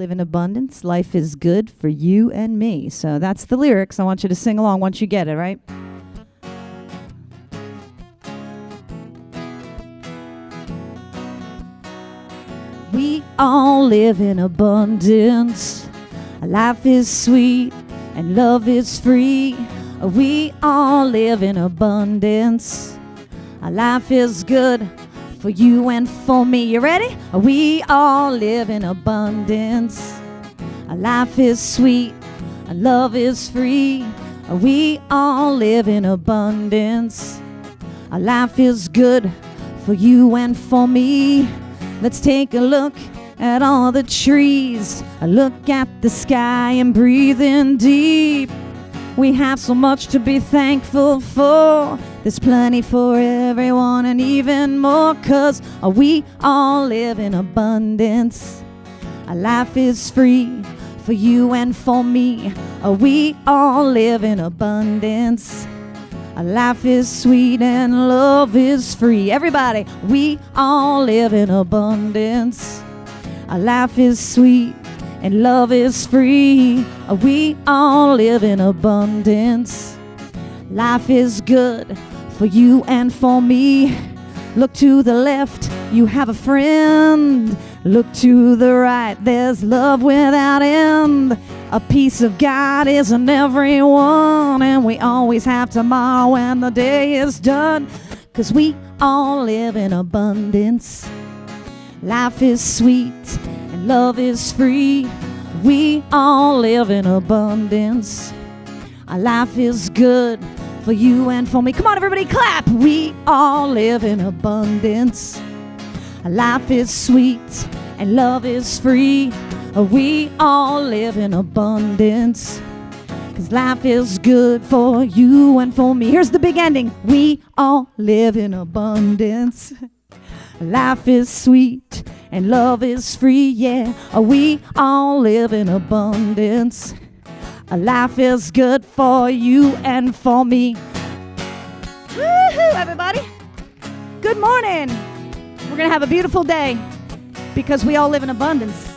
live in abundance. Life is good for you and me. So that's the lyrics. I want you to sing along once you get it, right? We all live in abundance. Life is sweet and love is free. We all live in abundance. Life is good for you and for me. You ready? We all live in abundance. Life is sweet and love is free. We all live in abundance. Life is good for you and for me. Let's take a look at all the trees. Look at the sky and breathe in deep. We have so much to be thankful for. There's plenty for everyone and even more, 'cause we all live in abundance. Life is free for you and for me. We all live in abundance. Life is sweet and love is free. Everybody, we all live in abundance. Life is sweet and love is free. We all live in abundance. Life is good for you and for me. Look to the left, you have a friend. Look to the right, there's love without end. A piece of God is in everyone, and we always have tomorrow when the day is done, 'cause we all live in abundance. Life is sweet and love is free. We all live in abundance. Our life is good for you and for me. Come on, everybody, clap. We all live in abundance. Our life is sweet and love is free. We all live in abundance, 'cause life is good for you and for me. Here's the big ending. We all live in abundance. Life is sweet and love is free, yeah. We all live in abundance. Life is good for you and for me. Woohoo, everybody. Good morning. We're going to have a beautiful day because we all live in abundance.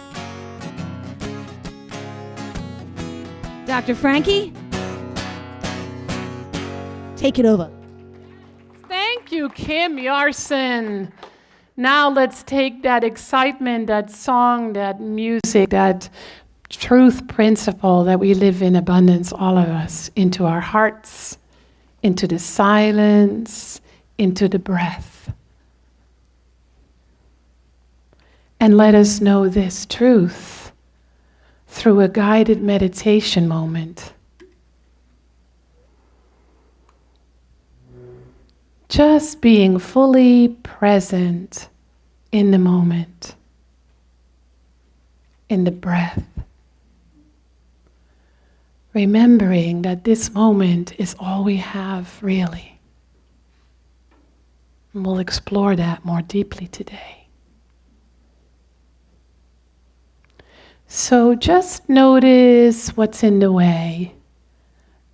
Dr. Frankie, take it over. Thank you, Kim Yarson. Now let's take that excitement, that song, that music, that truth principle that we live in abundance, all of us, into our hearts, into the silence, into the breath. And let us know this truth through a guided meditation moment. Just being fully present in the moment, in the breath. Remembering that this moment is all we have, really. And we'll explore that more deeply today. So just notice what's in the way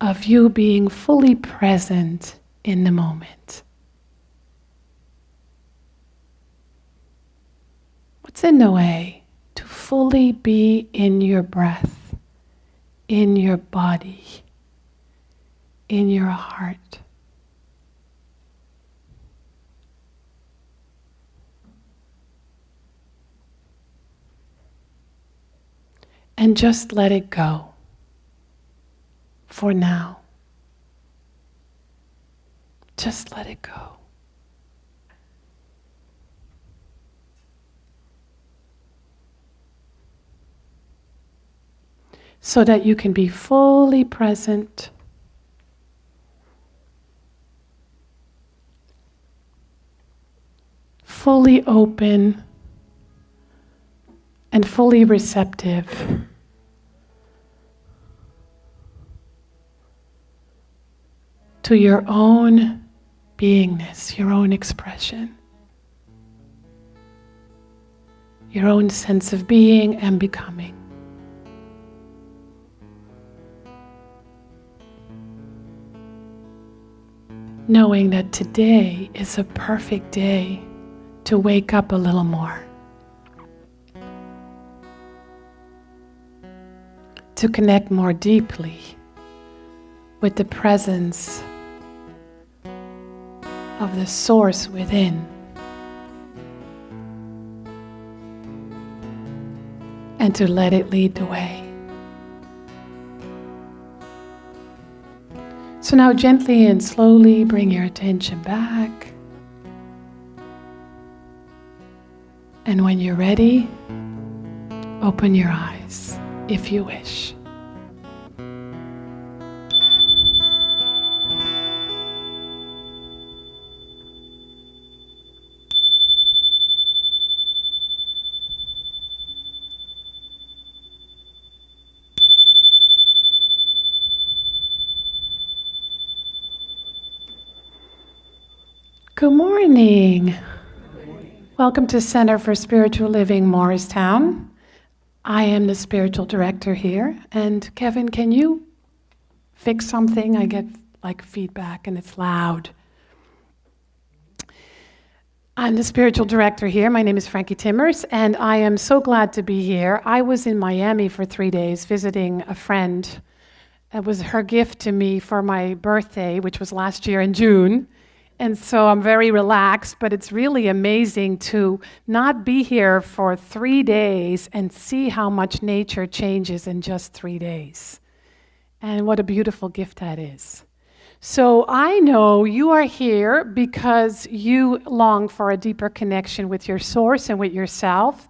of you being fully present in the moment. What's in the way to fully be in your breath, in your body, in your heart? And just let it go for now. Just let it go. So that you can be fully present, fully open, and fully receptive to your own beingness, your own expression, your own sense of being and becoming. Knowing that today is a perfect day to wake up a little more. to connect more deeply with the presence of the source within. And to let it lead the way. So now gently and slowly bring your attention back. And when you're ready, open your eyes, if you wish. Good morning. Welcome to Center for Spiritual Living, Morristown. I am the spiritual director here. And Kevin, can you fix something? I get like feedback and it's loud. I'm the spiritual director here. My name is Frankie Timmers, and I am so glad to be here. I was in Miami for 3 days visiting a friend. It was her gift to me for my birthday, which was last year in June. And so I'm very relaxed, but it's really amazing to not be here for 3 days and see how much nature changes in just 3 days. And what a beautiful gift that is. So I know you are here because you long for a deeper connection with your source and with yourself.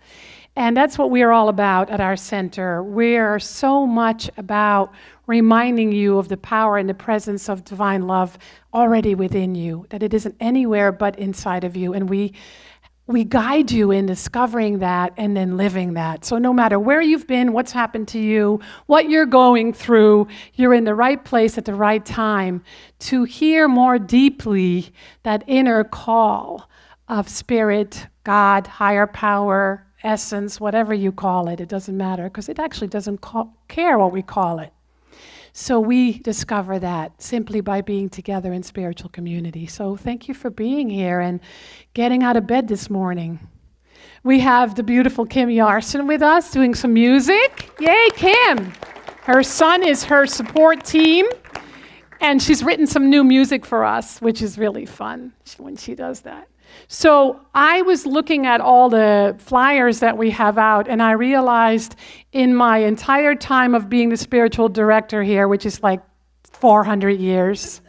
And that's what we are all about at our center. We're so much about reminding you of the power and the presence of divine love already within you, that it isn't anywhere but inside of you. And we guide you in discovering that and then living that. So no matter where you've been, what's happened to you, what you're going through, you're in the right place at the right time to hear more deeply that inner call of spirit, God, higher power, essence, whatever you call it. It doesn't matter, because it actually doesn't care what we call it. So we discover that simply by being together in spiritual community. So thank you for being here and getting out of bed this morning. We have the beautiful Kim Yarson with us doing some music. Yay, Kim! Her son is her support team, and she's written some new music for us, which is really fun when she does that. So I was looking at all the flyers that we have out, and I realized in my entire time of being the spiritual director here, which is like 400 years,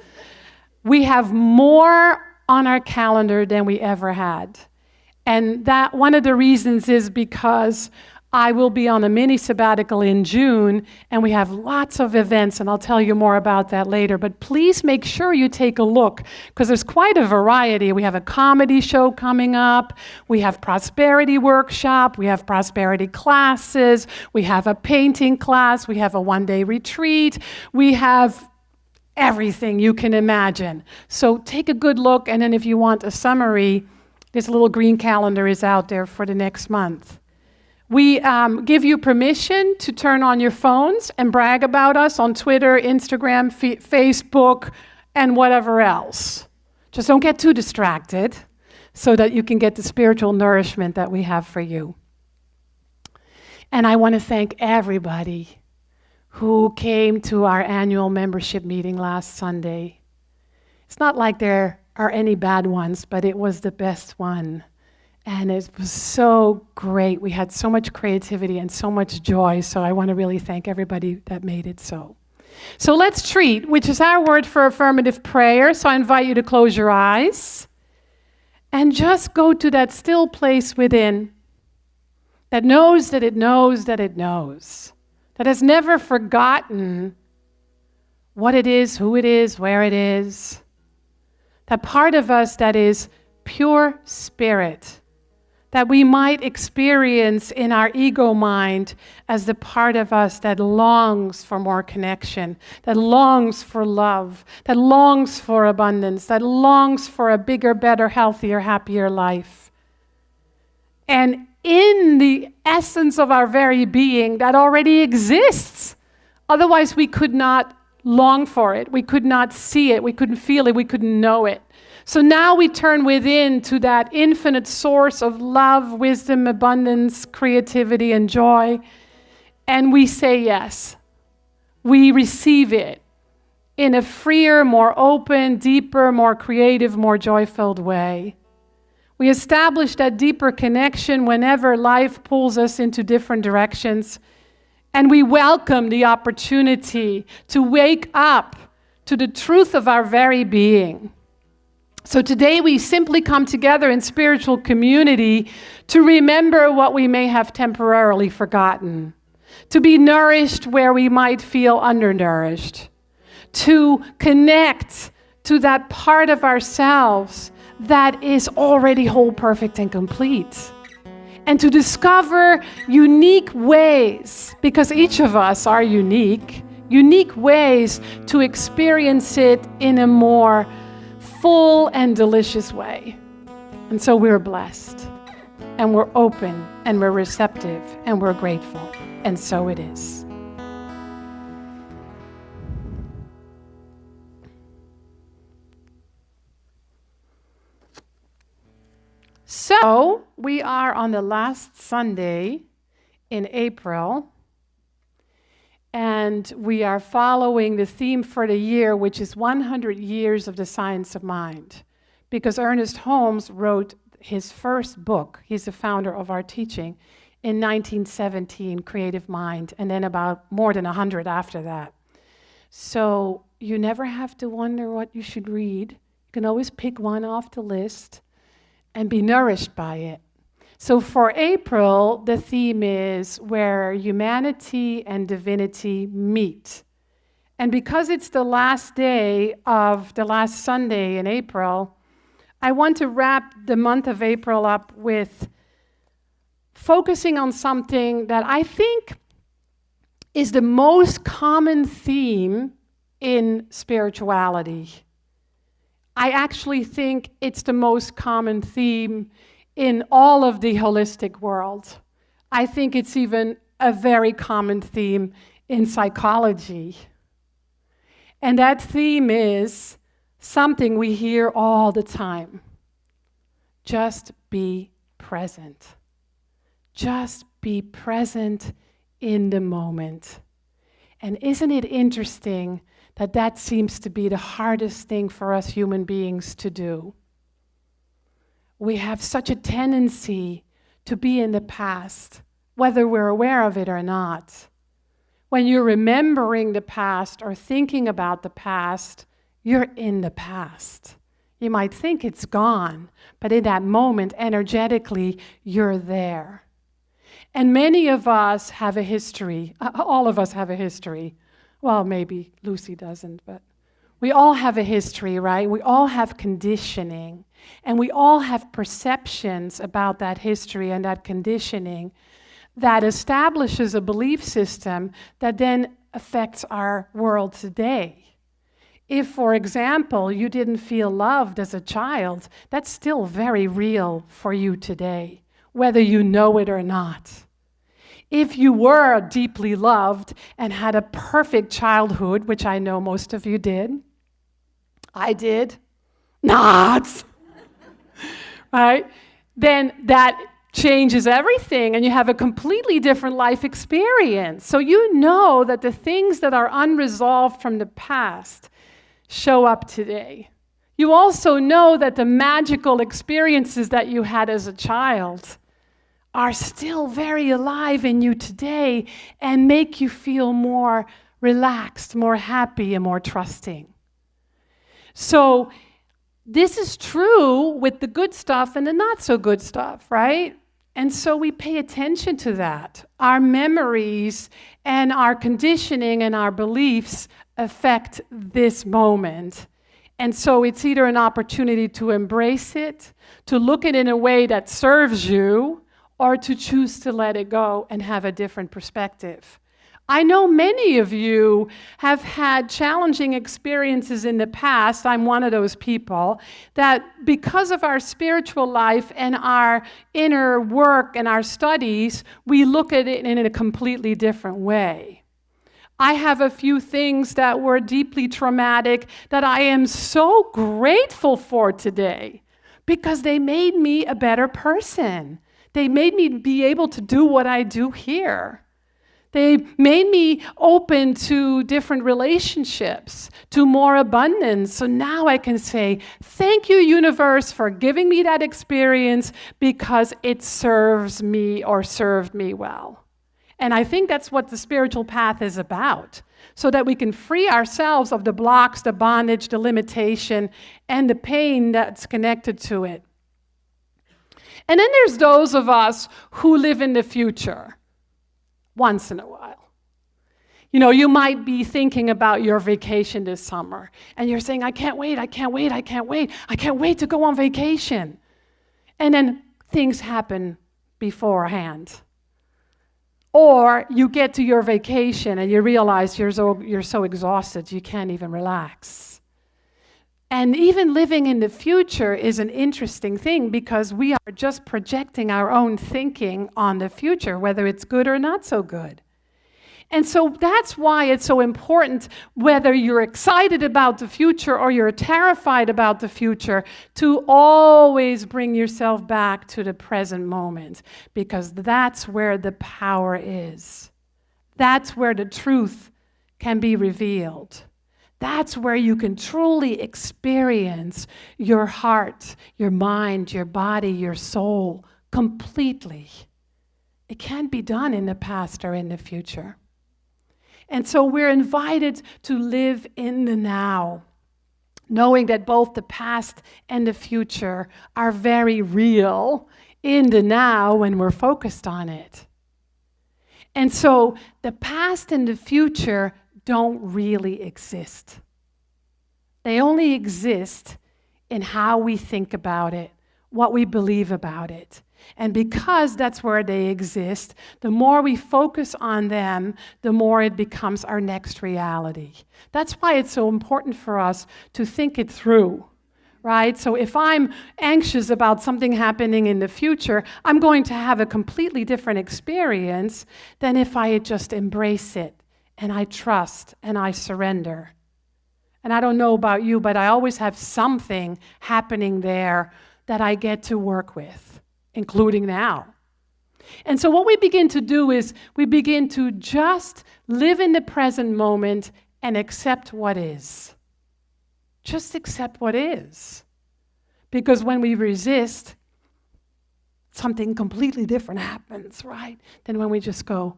we have more on our calendar than we ever had. And that one of the reasons is because I will be on a mini sabbatical in June, and we have lots of events, and I'll tell you more about that later. But please make sure you take a look, because there's quite a variety. We have a comedy show coming up. We have prosperity workshop. We have prosperity classes. We have a painting class. We have a one-day retreat. We have everything you can imagine. So take a good look, and then if you want a summary, this little green calendar is out there for the next month. We give you permission to turn on your phones and brag about us on Twitter, Instagram, Facebook, and whatever else. Just don't get too distracted so that you can get the spiritual nourishment that we have for you. And I want to thank everybody who came to our annual membership meeting last Sunday. It's not like there are any bad ones, but it was the best one. And it was so great. We had so much creativity and so much joy. So I want to really thank everybody that made it so. So let's treat, which is our word for affirmative prayer. So I invite you to close your eyes and just go to that still place within that knows that it knows that it knows, that has never forgotten what it is, who it is, where it is. That part of us that is pure spirit, that we might experience in our ego mind as the part of us that longs for more connection, that longs for love, that longs for abundance, that longs for a bigger, better, healthier, happier life. And in the essence of our very being, that already exists. Otherwise, we could not long for it. We could not see it. We couldn't feel it. We couldn't know it. So now we turn within to that infinite source of love, wisdom, abundance, creativity, and joy. And we say, yes, we receive it in a freer, more open, deeper, more creative, more joy-filled way. We establish that deeper connection whenever life pulls us into different directions, and we welcome the opportunity to wake up to the truth of our very being. So today we simply come together in spiritual community to remember what we may have temporarily forgotten, to be nourished where we might feel undernourished, to connect to that part of ourselves that is already whole, perfect, and complete, and to discover unique ways, because each of us are unique ways to experience it in a more full and delicious way. And so we're blessed, and we're open, and we're receptive, and we're grateful. And so it is. So we are on the last Sunday in April, and we are following the theme for the year, which is 100 years of the science of mind, because Ernest Holmes wrote his first book. He's the founder of our teaching in 1917, Creative Mind, and then about more than 100 after that. So you never have to wonder what you should read. You can always pick one off the list and be nourished by it. So for April, the theme is where humanity and divinity meet. And because it's the last day of the last Sunday in April, I want to wrap the month of April up with focusing on something that I think is the most common theme in spirituality. I actually think it's the most common theme in all of the holistic world. I think it's even a very common theme in psychology. And that theme is something we hear all the time. Just be present. Just be present in the moment. And isn't it interesting that that seems to be the hardest thing for us human beings to do? We have such a tendency to be in the past, whether we're aware of it or not. When you're remembering the past or thinking about the past, you're in the past. You might think it's gone, but in that moment, energetically, you're there. And many of us have a history. All of us have a history. Well, maybe Lucy doesn't, but we all have a history, right? We all have conditioning, and we all have perceptions about that history and that conditioning that establishes a belief system that then affects our world today. If, for example, you didn't feel loved as a child, that's still very real for you today, whether you know it or not. If you were deeply loved and had a perfect childhood, which I know most of you did, I did not, right? Then that changes everything, and you have a completely different life experience. So you know that the things that are unresolved from the past show up today. You also know that the magical experiences that you had as a child are still very alive in you today and make you feel more relaxed, more happy, and more trusting. So this is true with the good stuff and the not so good stuff, right? And so we pay attention to that. Our memories and our conditioning and our beliefs affect this moment. And so it's either an opportunity to embrace it, to look at it in a way that serves you, or to choose to let it go and have a different perspective. I know many of you have had challenging experiences in the past. I'm one of those people that because of our spiritual life and our inner work and our studies, we look at it in a completely different way. I have a few things that were deeply traumatic that I am so grateful for today because they made me a better person. They made me be able to do what I do here. They made me open to different relationships, to more abundance. So now I can say, thank you, universe, for giving me that experience because it serves me or served me well. And I think that's what the spiritual path is about, so that we can free ourselves of the blocks, the bondage, the limitation, and the pain that's connected to it. And then there's those of us who live in the future. Once in a while. You know, you might be thinking about your vacation this summer, and you're saying, I can't wait to go on vacation. And then things happen beforehand. Or you get to your vacation and you realize you're so exhausted you can't even relax. And even living in the future is an interesting thing because we are just projecting our own thinking on the future, whether it's good or not so good. And so that's why it's so important, whether you're excited about the future or you're terrified about the future, to always bring yourself back to the present moment, because that's where the power is. That's where the truth can be revealed. That's where you can truly experience your heart, your mind, your body, your soul completely. It can't be done in the past or in the future. And so we're invited to live in the now, knowing that both the past and the future are very real in the now when we're focused on it. And so the past and the future don't really exist. They only exist in how we think about it, what we believe about it. And because that's where they exist, the more we focus on them, the more it becomes our next reality. That's why it's so important for us to think it through, right? So if I'm anxious about something happening in the future, I'm going to have a completely different experience than if I just embrace it and I trust and I surrender. And I don't know about you, but I always have something happening there that I get to work with, including now. And so what we begin to do is we begin to just live in the present moment and accept what is. Just accept what is. Because when we resist, something completely different happens, right? Than when we just go,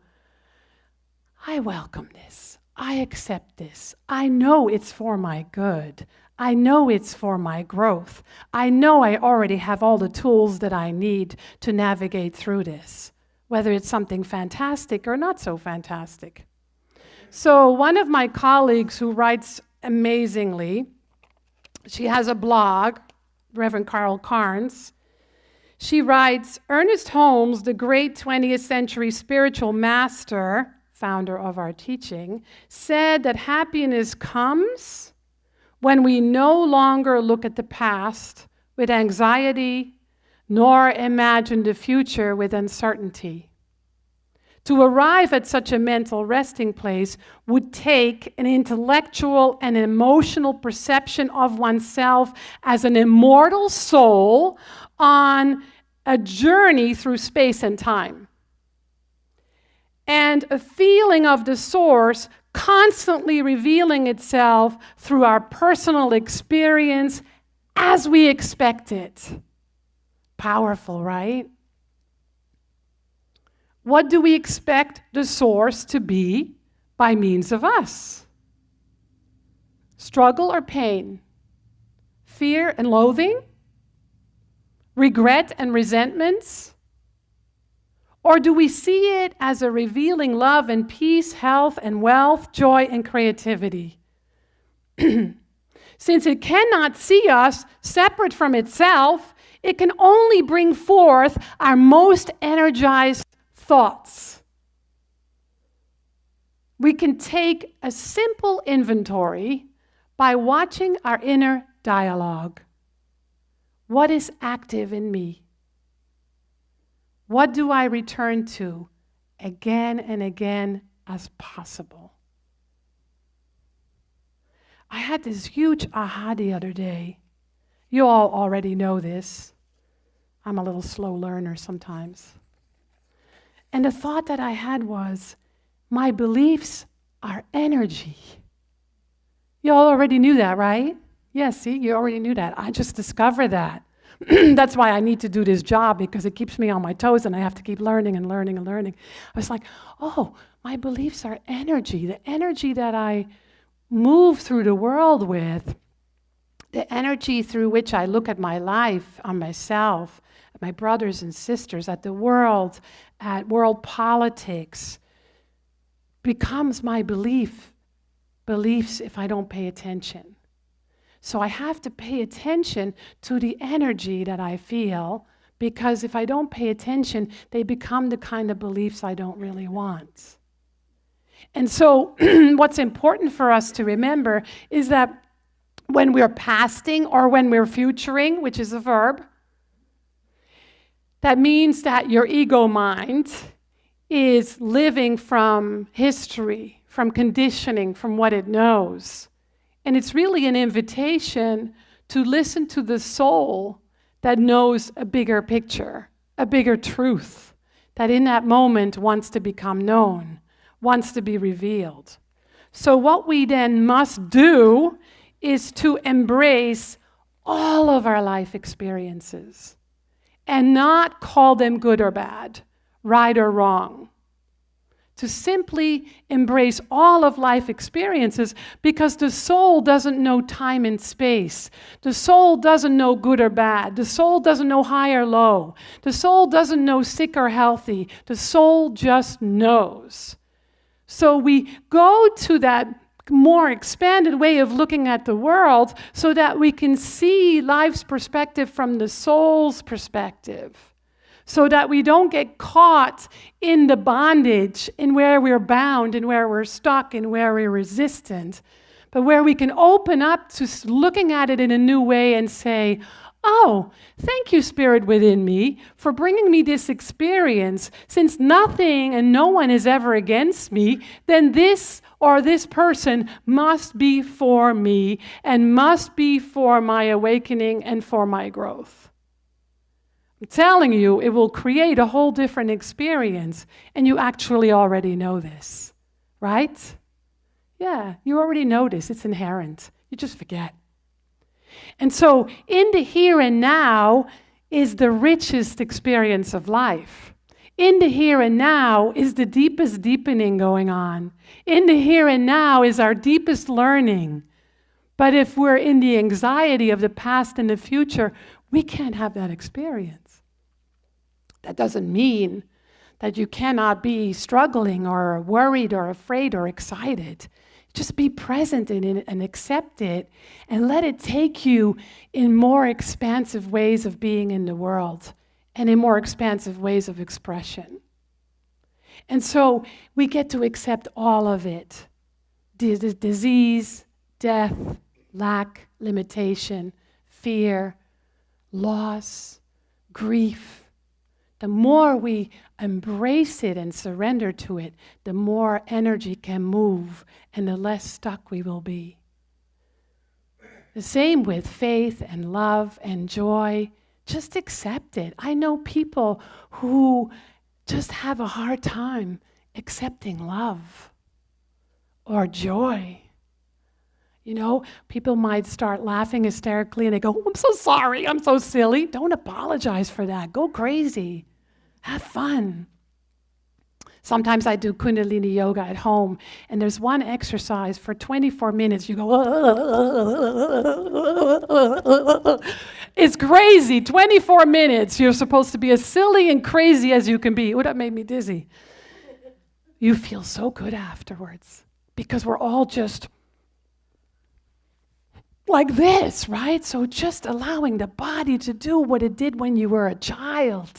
I welcome this. I accept this. I know it's for my good. I know it's for my growth. I know I already have all the tools that I need to navigate through this, whether it's something fantastic or not so fantastic. So one of my colleagues who writes amazingly, she has a blog, Reverend Carl Carnes. She writes, Ernest Holmes, the great 20th century spiritual master, founder of our teaching, said that happiness comes when we no longer look at the past with anxiety, nor imagine the future with uncertainty. To arrive at such a mental resting place would take an intellectual and emotional perception of oneself as an immortal soul on a journey through space and time. And a feeling of the source constantly revealing itself through our personal experience as we expect it. Powerful, right? What do we expect the source to be by means of us? Struggle or pain? Fear and loathing? Regret and resentments? Or do we see it as a revealing love and peace, health and wealth, joy and creativity? Since it cannot see us separate from itself, it can only bring forth our most energized thoughts. We can take a simple inventory by watching our inner dialogue. What is active in me? What do I return to again and again as possible? I had this huge aha the other day. You all already know this. I'm a little slow learner sometimes. And the thought that I had was, my beliefs are energy. You all already knew that, right? Yeah, see, you already knew that. I just discovered that. That's why I need to do this job, because it keeps me on my toes and I have to keep learning and learning and learning. I was like, oh, my beliefs are energy. The energy that I move through the world with, the energy through which I look at my life, on myself, at my brothers and sisters, at the world, at world politics, becomes my beliefs if I don't pay attention. So I have to pay attention to the energy that I feel, because if I don't pay attention, they become the kind of beliefs I don't really want. And so what's important for us to remember is that when we're pasting or when we're futuring, which is a verb, that means that your ego mind is living from history, from conditioning, from what it knows. And it's really an invitation to listen to the soul that knows a bigger picture, a bigger truth, that in that moment wants to become known, wants to be revealed. So what we then must do is to embrace all of our life experiences and not call them good or bad, right or wrong. To simply embrace all of life experiences, because the soul doesn't know time and space. The soul doesn't know good or bad. The soul doesn't know high or low. The soul doesn't know sick or healthy. The soul just knows. So we go to that more expanded way of looking at the world so that we can see life's perspective from the soul's perspective, so that we don't get caught in the bondage, in where we're bound, and where we're stuck, and where we're resistant, but where we can open up to looking at it in a new way and say, oh, thank you, Spirit within me, for bringing me this experience. Since nothing and no one is ever against me, then this or this person must be for me and must be for my awakening and for my growth. I'm telling you, it will create a whole different experience, and you actually already know this, right? Yeah, you already know this. It's inherent. You just forget. And so in the here and now is the richest experience of life. In the here and now is the deepest deepening going on. In the here and now is our deepest learning. But if we're in the anxiety of the past and the future, we can't have that experience. That doesn't mean that you cannot be struggling or worried or afraid or excited. Just be present in it and accept it, and let it take you in more expansive ways of being in the world and in more expansive ways of expression. And so we get to accept all of it. Disease, death, lack, limitation, fear, loss, grief. The more we embrace it and surrender to it, the more energy can move and the less stuck we will be. The same with faith and love and joy. Just accept it. I know people who just have a hard time accepting love or joy. You know, people might start laughing hysterically and they go, I'm so sorry, I'm so silly. Don't apologize for that. Go crazy. Have fun. Sometimes I do Kundalini yoga at home, and there's one exercise for 24 minutes. You go, it's crazy. 24 minutes. You're supposed to be as silly and crazy as you can be. Oh, that made me dizzy. You feel so good afterwards because we're all just like this, right? So just allowing the body to do what it did when you were a child.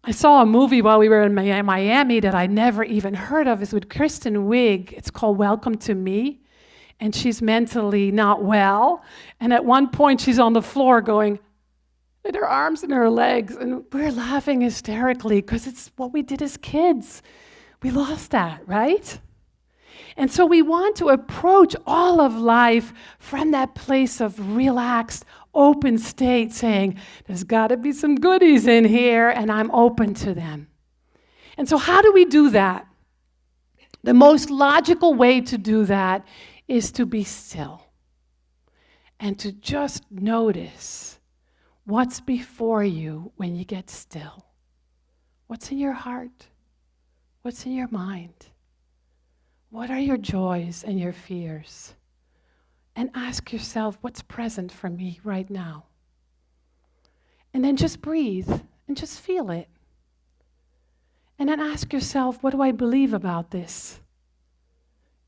I saw a movie while we were in Miami that I never even heard of. It's with Kristen Wiig. It's called Welcome to Me. And she's mentally not well. And at one point she's on the floor going, with her arms and her legs. And we're laughing hysterically because it's what we did as kids. We lost that, right? And so we want to approach all of life from that place of relaxed, open state, saying, there's got to be some goodies in here, and I'm open to them. And so how do we do that? The most logical way to do that is to be still and to just notice what's before you when you get still. What's in your heart? What's in your mind? What are your joys and your fears? And ask yourself, what's present for me right now? And then just breathe and just feel it. And then ask yourself, what do I believe about this?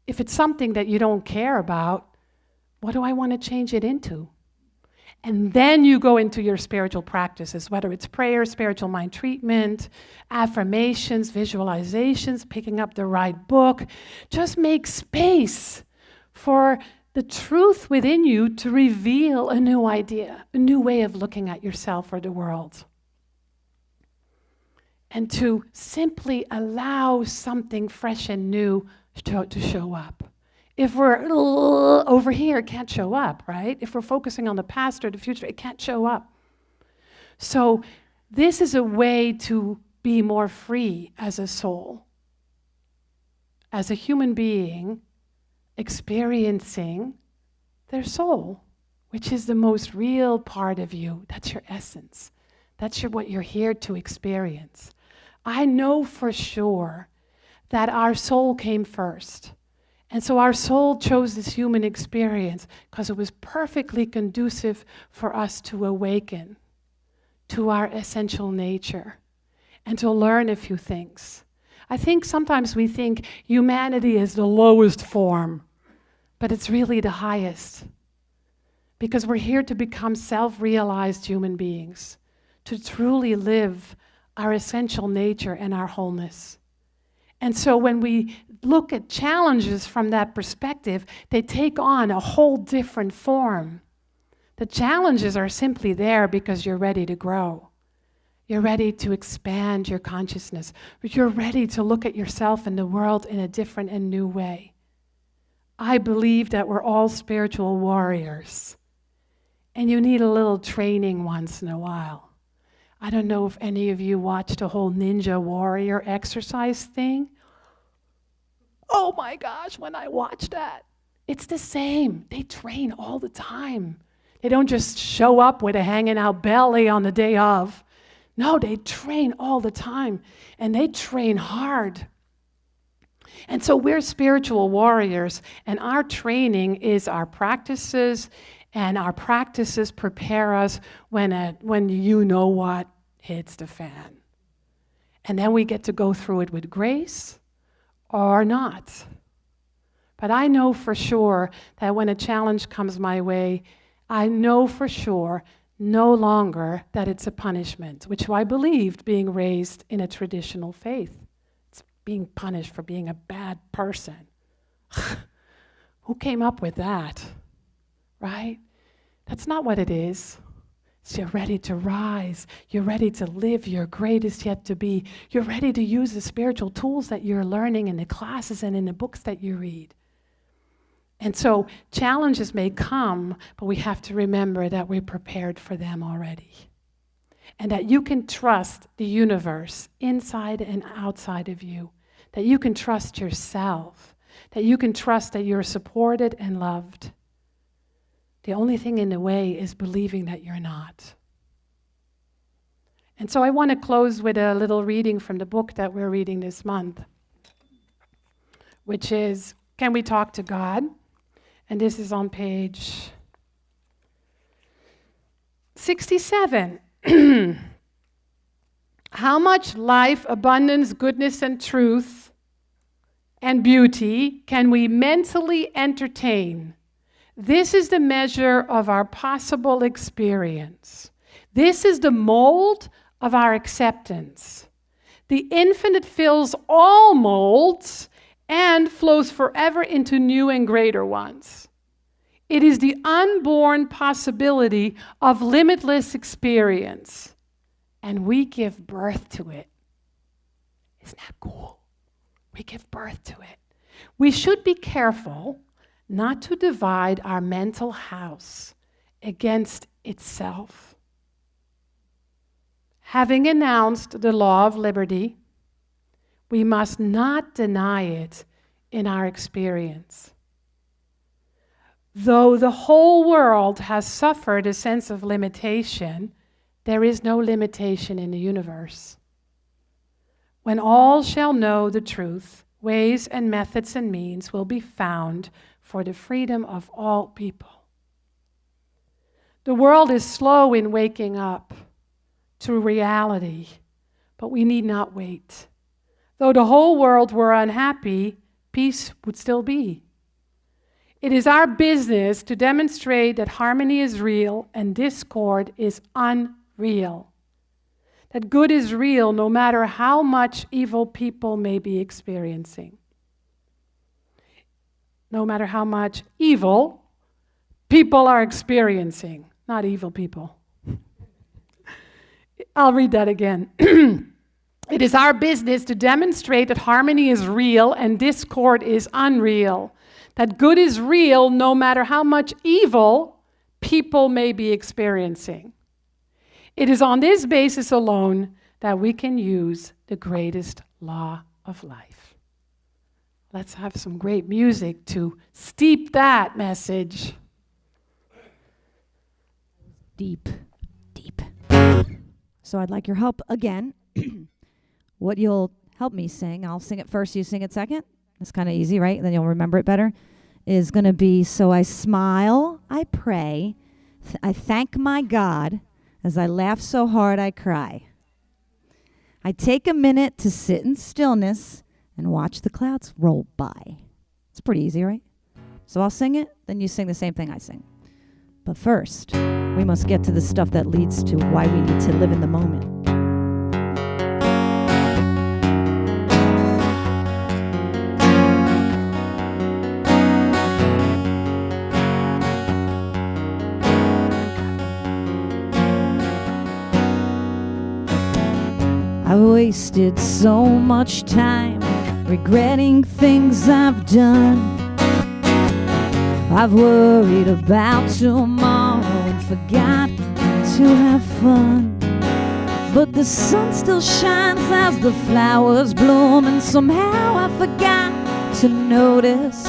If it's something that you don't care about, what do I want to change it into? And then you go into your spiritual practices, whether it's prayer, spiritual mind treatment, affirmations, visualizations, picking up the right book. Just make space for the truth within you to reveal a new idea, a new way of looking at yourself or the world. And to simply allow something fresh and new to show up. If we're over here, it can't show up, right? If we're focusing on the past or the future, it can't show up. So this is a way to be more free as a soul, as a human being experiencing their soul, which is the most real part of you. That's your essence. That's what you're here to experience. I know for sure that our soul came first. And so our soul chose this human experience because it was perfectly conducive for us to awaken to our essential nature and to learn a few things. I think sometimes we think humanity is the lowest form, but it's really the highest. Because we're here to become self-realized human beings, to truly live our essential nature and our wholeness. And so when we look at challenges from that perspective, they take on a whole different form. The challenges are simply there because you're ready to grow. You're ready to expand your consciousness. You're ready to look at yourself and the world in a different and new way. I believe that we're all spiritual warriors. And you need a little training once in a while. I don't know if any of you watched a whole ninja warrior exercise thing. Oh my gosh, when I watched that, it's the same. They train all the time. They don't just show up with a hanging out belly on the day of. No, they train all the time, and they train hard. And so we're spiritual warriors, and our training is our practices, and our practices prepare us when you know what hits the fan. And then we get to go through it with grace or not. But I know for sure that when a challenge comes my way, I know for sure no longer that it's a punishment, which I believed being raised in a traditional faith. It's being punished for being a bad person. Who came up with that? Right? That's not what it is. So you're ready to rise. You're ready to live your greatest yet to be. You're ready to use the spiritual tools that you're learning in the classes and in the books that you read. And so challenges may come, but we have to remember that we're prepared for them already. And that you can trust the universe inside and outside of you. That you can trust yourself. That you can trust that you're supported and loved. The only thing in the way is believing that you're not. And so I want to close with a little reading from the book that we're reading this month, which is Can We Talk to God? And this is on page 67. How much life, abundance, goodness, and truth and beauty can we mentally entertain? This is the measure of our possible experience. This is the mold of our acceptance. The infinite fills all molds and flows forever into new and greater ones. It is the unborn possibility of limitless experience, and we give birth to it. Isn't that cool? We give birth to it. We should be careful not to divide our mental house against itself. Having announced the law of liberty, we must not deny it in our experience. Though the whole world has suffered a sense of limitation, there is no limitation in the universe. When all shall know the truth, ways and methods and means will be found for the freedom of all people. The world is slow in waking up to reality, but we need not wait. Though the whole world were unhappy, peace would still be. It is our business to demonstrate that harmony is real and discord is unreal. That good is real no matter how much evil people may be experiencing. No matter how much evil people are experiencing, not evil people. I'll read that again. It is our business to demonstrate that harmony is real and discord is unreal. That good is real no matter how much evil people may be experiencing. It is on this basis alone that we can use the greatest law of life. Let's have some great music to steep that message. Deep, deep. So I'd like your help again. What you'll help me sing, I'll sing it first, you sing it second. It's kind of easy, right? Then you'll remember it better. Is going to be, so I smile, I pray, I thank my God, as I laugh so hard I cry. I take a minute to sit in stillness and watch the clouds roll by. It's pretty easy, right? So I'll sing it, then you sing the same thing I sing. But first, we must get to the stuff that leads to why we need to live in the moment. I've wasted so much time regretting things I've done. I've worried about tomorrow and forgot to have fun. But the sun still shines as the flowers bloom, and somehow I forgot to notice.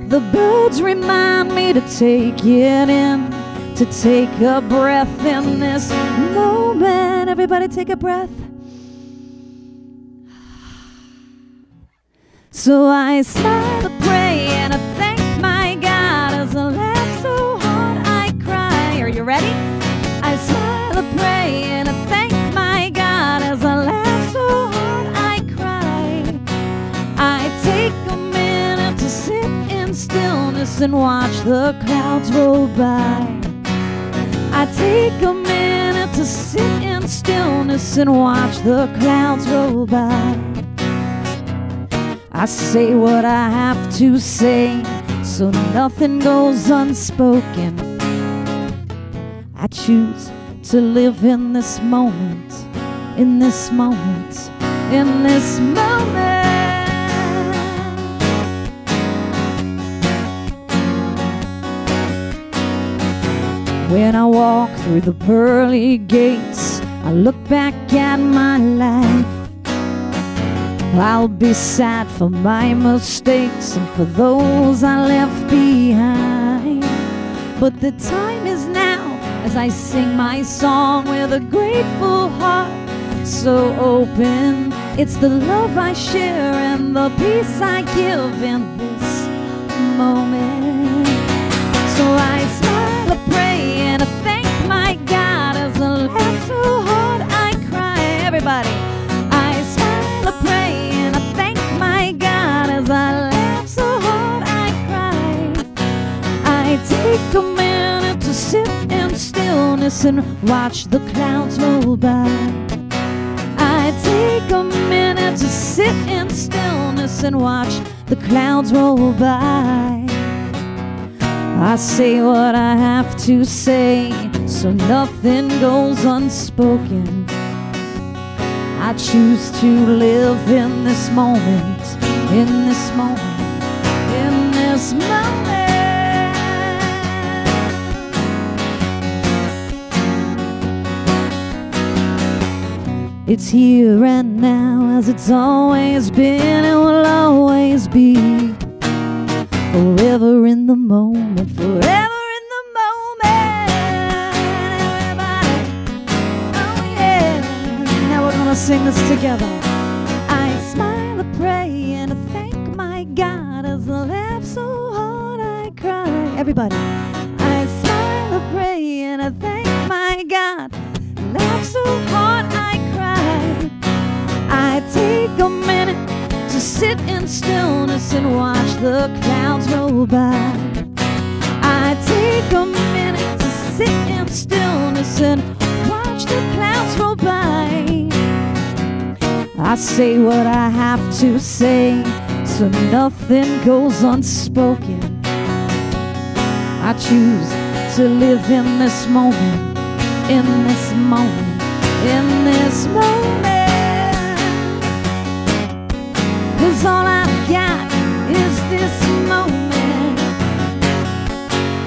The birds remind me to take it in, to take a breath in this moment. Everybody take a breath. So I smile, I pray, and I thank my God as I laugh so hard I cry. Are you ready? I smile, I pray, and I thank my God as I laugh so hard I cry. I take a minute to sit in stillness and watch the clouds roll by. I take a minute to sit in stillness and watch the clouds roll by. I say what I have to say, so nothing goes unspoken. I choose to live in this moment, in this moment, in this moment. When I walk through the pearly gates, I look back at my life. I'll be sad for my mistakes and for those I left behind. But the time is now as I sing my song with a grateful heart so open. It's the love I share and the peace I give in this moment. So I smile, I pray, and I thank my God as I laugh so hard I cry. Everybody, I smile, I pray, and I thank my God as I laugh so hard I cry. I take a minute to sit in stillness and watch the clouds roll by. I take a minute to sit in stillness and watch the clouds roll by. I say what I have to say, so nothing goes unspoken. I choose to live in this moment, in this moment, in this moment. It's here and now, as it's always been and will always be. Forever in the moment, forever in the moment. Everybody, oh yeah. Now we're gonna sing this together. I smile, I pray, and I thank my God as I laugh so hard I cry. Everybody. I smile, I pray, and I thank my God. Laugh so hard I cry. I take a minute to sit in stillness and watch the clouds roll by. I take a minute to sit in stillness and watch the clouds roll by. I say what I have to say, so nothing goes unspoken. I choose to live in this moment, in this moment, in this moment. 'Cause all I've got is this moment.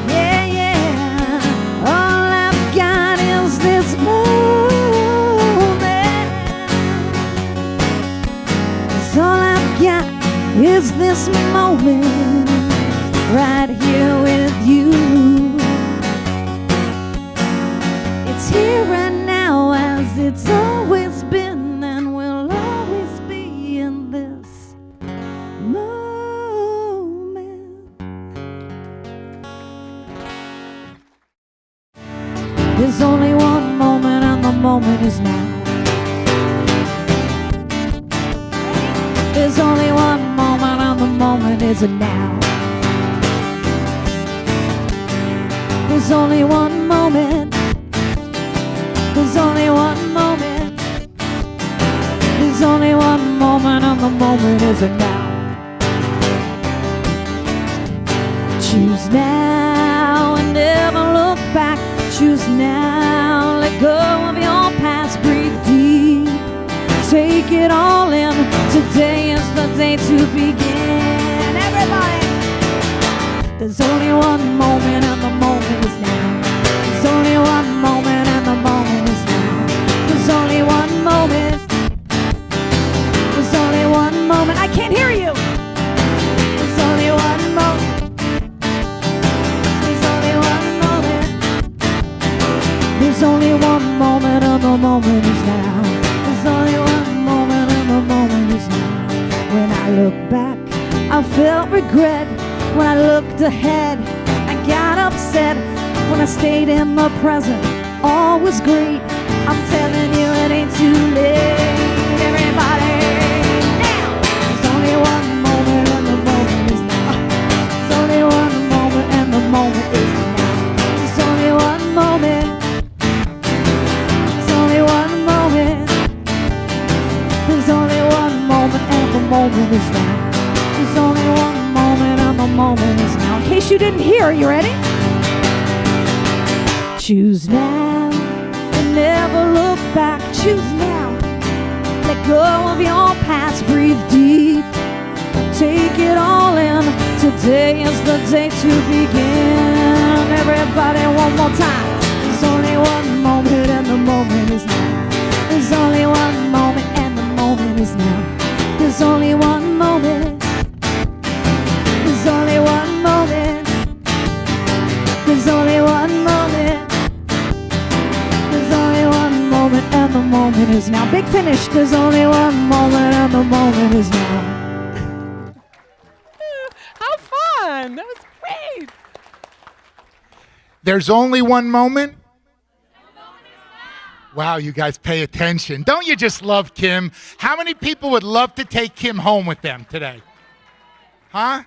Yeah, yeah. All I've got is this moment. 'Cause all I've got is this moment right here with you. It's here and now, as it's always been and will always be in this moment. There's only one moment and the moment is now. There's only one moment and the moment is now. There's only one moment. There's only one moment. There's only one moment and the moment is now. Choose now and never look back. Choose now, let go of your past, breathe deep. Take it all in, today is the day to begin. Everybody! There's only one moment and the moment is now. There's only one moment and the moment is now. There's only one moment. There's only one moment. I can't hear you. There's only one moment. There's only one moment. There's only one moment and the moment is now. There's only one moment and the moment is now. When I look back, I felt regret. When I looked ahead, I got upset. When I stayed in the present, all was great. I'm telling you, it ain't too late. Everybody, now! There's only one moment and the moment is now. There's only one moment and the moment is now. There's only one moment. There's only one moment. There's only one moment and the moment is now. There's only one moment and the moment is now. In case you didn't hear, you ready? Choose now and never look back. Choose now. Let go of your past. Breathe deep. Take it all in. Today is the day to begin. Everybody, one more time. There's only one moment and the moment is now. There's only one moment and the moment is now. There's only one moment. There's only one moment. There's only one moment. There's only one moment and the moment is now. Big finish. There's only one moment and the moment is now. How fun! That was great. There's only one moment. Wow, you guys pay attention. Don't you just love Kim? How many people would love to take Kim home with them today? Huh?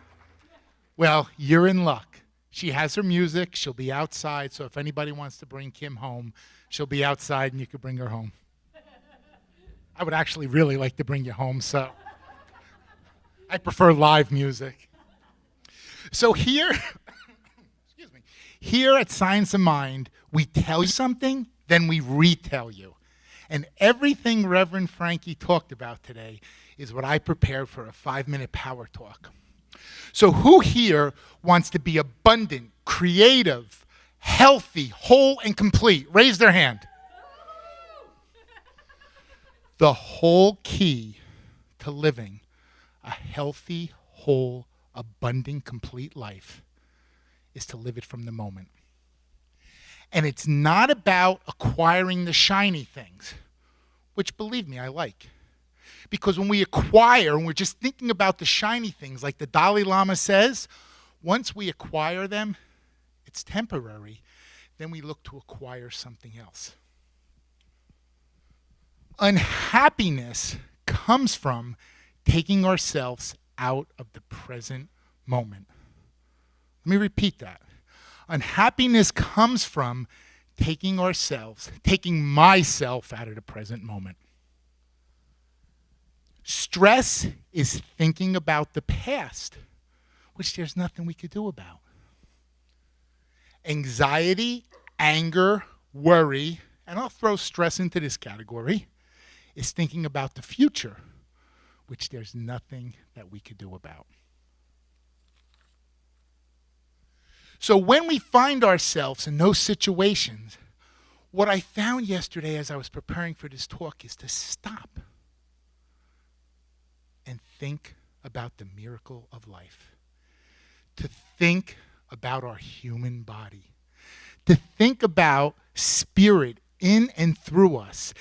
Well, you're in luck. She has her music. She'll be outside. So if anybody wants to bring Kim home, she'll be outside and you can bring her home. I would actually really like to bring you home, so I prefer live music. So here, excuse me, here at Science of Mind, we tell you something, then we retell you. And everything Reverend Frankie talked about today is what I prepared for a 5-minute power talk. So who here wants to be abundant, creative, healthy, whole, and complete? Raise their hand. The whole key to living a healthy, whole, abundant, complete life is to live it from the moment. And it's not about acquiring the shiny things, which, believe me, I like. Because when we acquire, and we're just thinking about the shiny things, like the Dalai Lama says, once we acquire them, it's temporary. Then we look to acquire something else. Unhappiness comes from taking ourselves out of the present moment. Let me repeat that. Unhappiness comes from taking myself out of the present moment. Stress is thinking about the past, which there's nothing we could do about. Anxiety, anger, worry, and I'll throw stress into this category, is thinking about the future, which there's nothing that we could do about. So when we find ourselves in those situations, what I found yesterday as I was preparing for this talk is to stop and think about the miracle of life, to think about our human body, to think about spirit in and through us,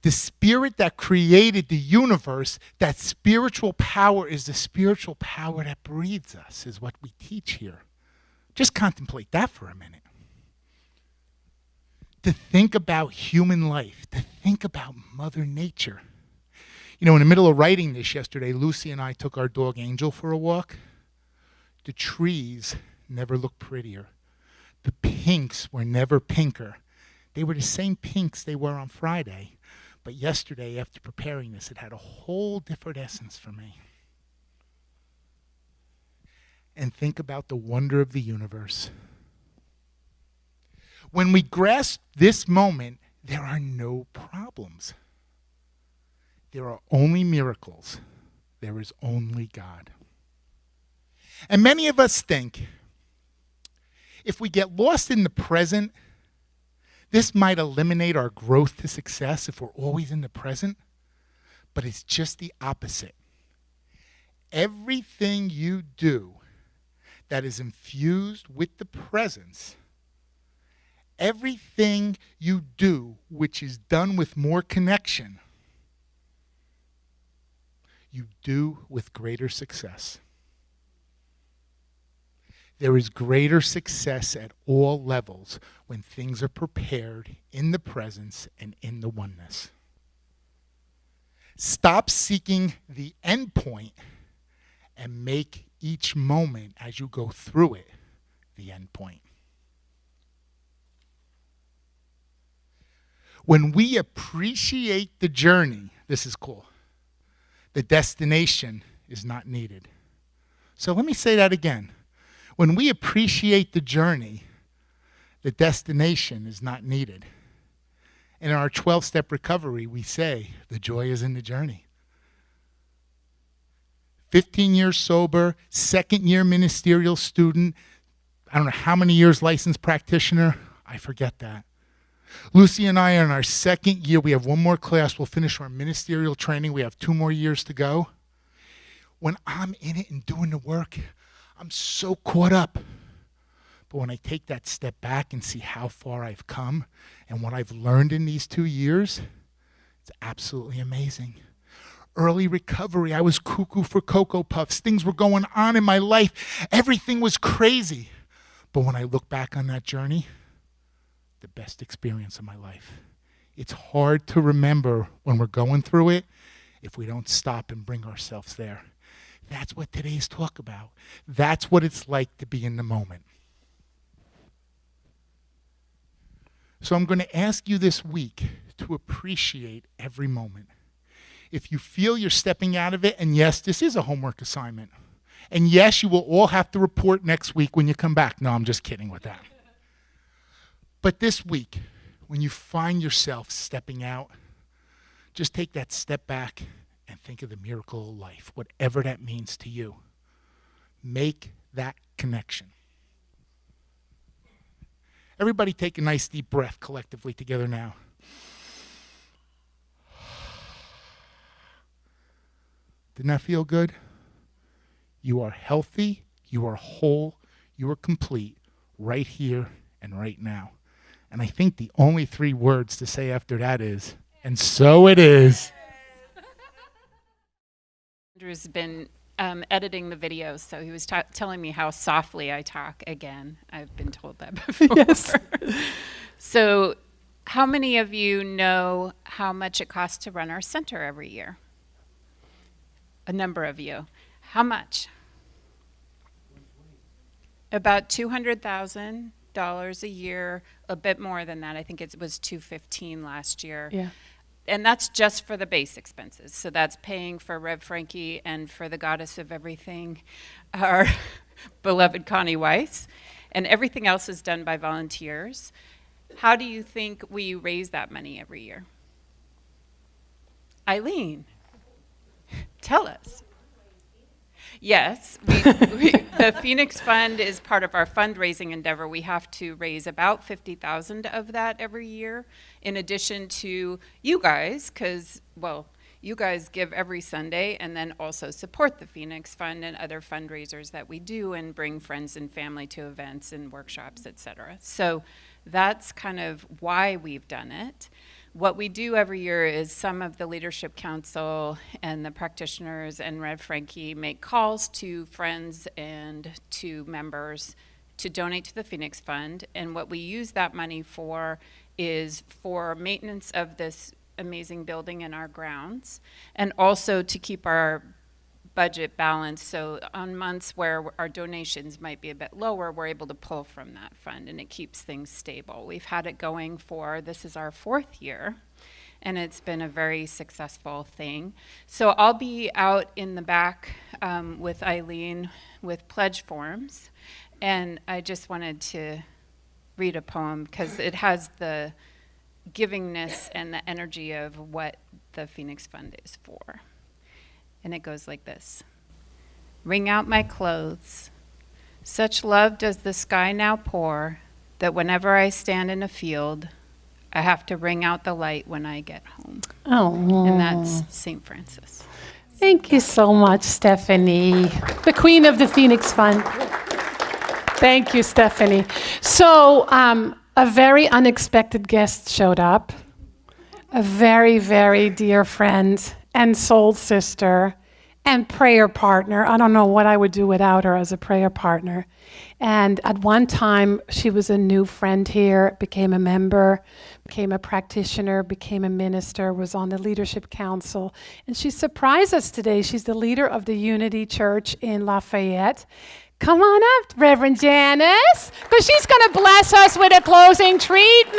the spirit that created the universe. That spiritual power is the spiritual power that breathes us, is what we teach here. Just contemplate that for a minute. To think about human life, to think about Mother Nature. You know, in the middle of writing this yesterday, Lucy and I took our dog Angel for a walk. The trees never looked prettier. The pinks were never pinker. They were the same pinks they were on Friday. But yesterday, after preparing this, it had a whole different essence for me. And think about the wonder of the universe. When we grasp this moment, there are no problems. There are only miracles. There is only God. And many of us think, if we get lost in the present, this might eliminate our growth to success if we're always in the present. But it's just the opposite. Everything you do that is infused with the presence, everything you do which is done with more connection, you do with greater success. There is greater success at all levels when things are prepared in the presence and in the oneness. Stop seeking the end point and make each moment as you go through it the end point. When we appreciate the journey, this is cool, the destination is not needed. So let me say that again. When we appreciate the journey, the destination is not needed. In our 12-step recovery, we say the joy is in the journey. 15 years sober, second-year ministerial student, I don't know how many years licensed practitioner, I forget that. Lucy and I are in our second year. We have one more class. We'll finish our ministerial training. We have 2 more years to go. When I'm in it and doing the work, I'm so caught up. But when I take that step back and see how far I've come and what I've learned in these 2 years, it's absolutely amazing. Early recovery, I was cuckoo for Cocoa Puffs. Things were going on in my life. Everything was crazy. But when I look back on that journey, the best experience of my life. It's hard to remember when we're going through it if we don't stop and bring ourselves there. That's what today's talk about. That's what it's like to be in the moment. So I'm going to ask you this week to appreciate every moment. If you feel you're stepping out of it, and yes, this is a homework assignment, and yes, you will all have to report next week when you come back. No, I'm just kidding with that. But this week, when you find yourself stepping out, just take that step back and think of the miracle of life, whatever that means to you. Make that connection. Everybody take a nice deep breath collectively together now. Didn't that feel good? You are healthy, you are whole, you are complete right here and right now. And I think the only 3 words to say after that is, and so it is. Andrew's been editing the videos, so he was telling me how softly I talk again. I've been told that before. Yes. So how many of you know how much it costs to run our center every year? A number of you. How much? About $200,000 a year, a bit more than that. I think it was $215,000 last year. Yeah. And that's just for the base expenses. So that's paying for Rev Frankie and for the goddess of everything, our beloved Connie Weiss. And everything else is done by volunteers. How do you think we raise that money every year? Eileen, tell us. Yes, the Phoenix Fund is part of our fundraising endeavor. We have to raise about $50,000 of that every year, in addition to you guys, because, well, you guys give every Sunday and then also support the Phoenix Fund and other fundraisers that we do and bring friends and family to events and workshops, etc. So that's kind of why we've done it. What we do every year is some of the leadership council and the practitioners and Rev Frankie make calls to friends and to members to donate to the Phoenix Fund. And what we use that money for is for maintenance of this amazing building and our grounds, and also to keep our budget balanced. So on months where our donations might be a bit lower, we're able to pull from that fund, and it keeps things stable. We've had it going for, this is our 4th year, and it's been a very successful thing. So I'll be out in the back with Eileen with pledge forms, and I just wanted to read a poem because it has the givingness and the energy of what the Phoenix Fund is for. And it goes like this. Wring out my clothes. Such love does the sky now pour that whenever I stand in a field, I have to wring out the light when I get home. Oh. And that's St. Francis. Thank you so much, Stephanie, the queen of the Phoenix Fund. Thank you, Stephanie. So a very unexpected guest showed up, a very, very dear friend and soul sister and prayer partner. I don't know what I would do without her as a prayer partner. And at one time, she was a new friend here, became a member, became a practitioner, became a minister, was on the leadership council. And she surprised us today. She's the leader of the Unity Church in Lafayette. Come on up, Reverend Janice, because she's going to bless us with a closing treatment.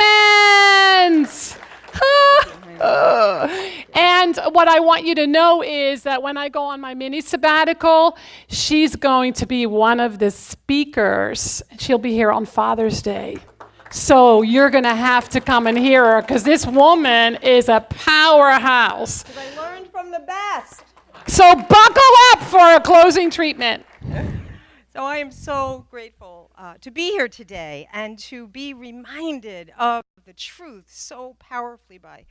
And what I want you to know is that when I go on my mini sabbatical, she's going to be one of the speakers. She'll be here on Father's Day. So you're going to have to come and hear her because this woman is a powerhouse. Because I learned from the best. So buckle up for a closing treatment. So I am so grateful to be here today and to be reminded of the truth so powerfully by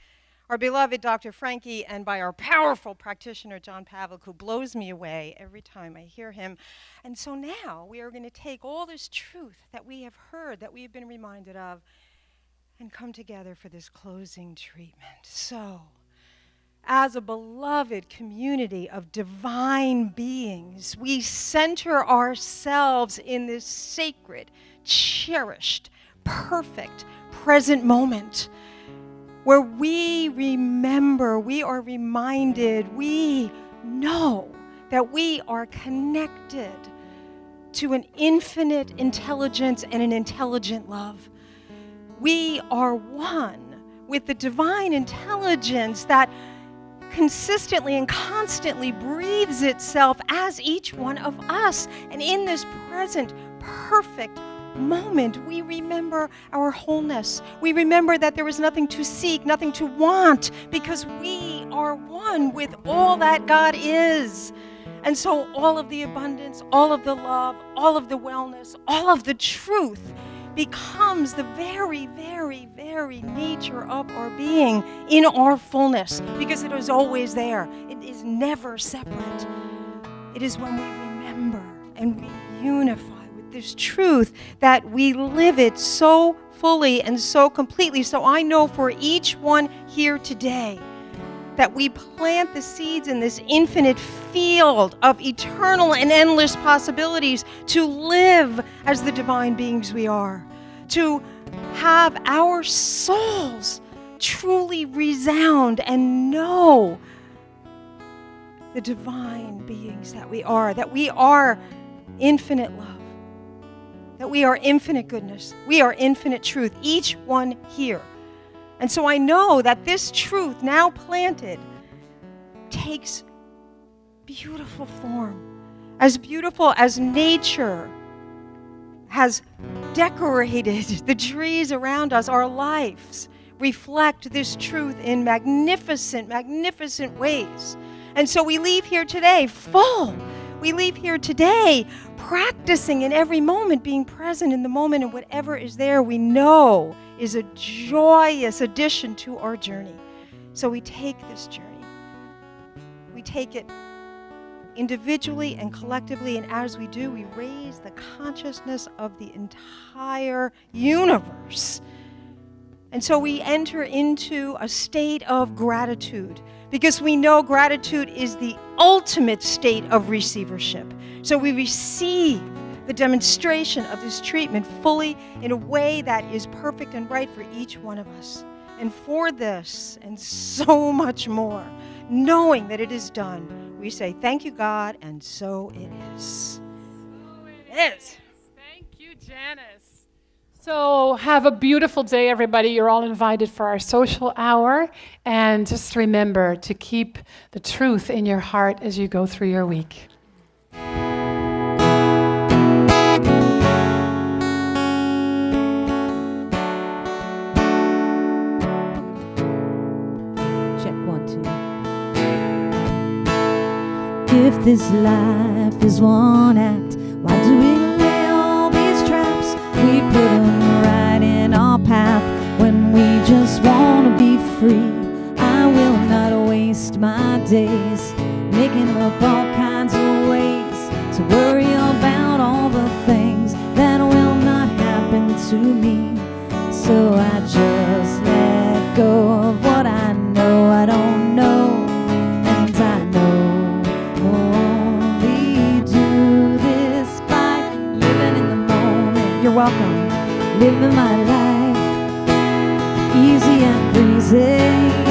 our beloved Dr. Frankie and by our powerful practitioner, John Pavlik, who blows me away every time I hear him. And so now we are going to take all this truth that we have heard, that we have been reminded of, and come together for this closing treatment. So, as a beloved community of divine beings, we center ourselves in this sacred, cherished, perfect, present moment where we remember, we are reminded, we know that we are connected to an infinite intelligence and an intelligent love. We are one with the divine intelligence that consistently and constantly breathes itself as each one of us. And in this present, perfect moment, we remember our wholeness. We remember that there is nothing to seek, nothing to want, because we are one with all that God is. And so all of the abundance, all of the love, all of the wellness, all of the truth becomes the very, very, very nature of our being in our fullness, because it is always there. It is never separate. It is when we remember and we unify with this truth that we live it so fully and so completely. So I know for each one here today that we plant the seeds in this infinite field of eternal and endless possibilities to live as the divine beings we are, to have our souls truly resound and know the divine beings that we are infinite love, that we are infinite goodness, we are infinite truth, each one here. And so I know that this truth, now planted, takes beautiful form, as beautiful as nature has decorated the trees around us. Our lives reflect this truth in magnificent, magnificent ways. And so we leave here today full. We leave here today practicing in every moment, being present in the moment, and whatever is there we know is a joyous addition to our journey. So we take this journey. We take it individually and collectively, and as we do, we raise the consciousness of the entire universe. And so we enter into a state of gratitude, because we know gratitude is the ultimate state of receivership. So we receive the demonstration of this treatment fully in a way that is perfect and right for each one of us. And for this and so much more, knowing that it is done, we say, thank you, God, and so it is. It is. Thank you, Janice. So have a beautiful day, everybody. You're all invited for our social hour. And just remember to keep the truth in your heart as you go through your week. Check 1, 2. If this life is one act, why do we lay all these traps? We put them right in our path when we just want to be free. I will not waste my days making up all kinds of ways to worry about all the things that will not happen to me. So I just let go of what I know I don't know, and I know we'll only do this by living in the moment. You're welcome. Living my life easy and breezy.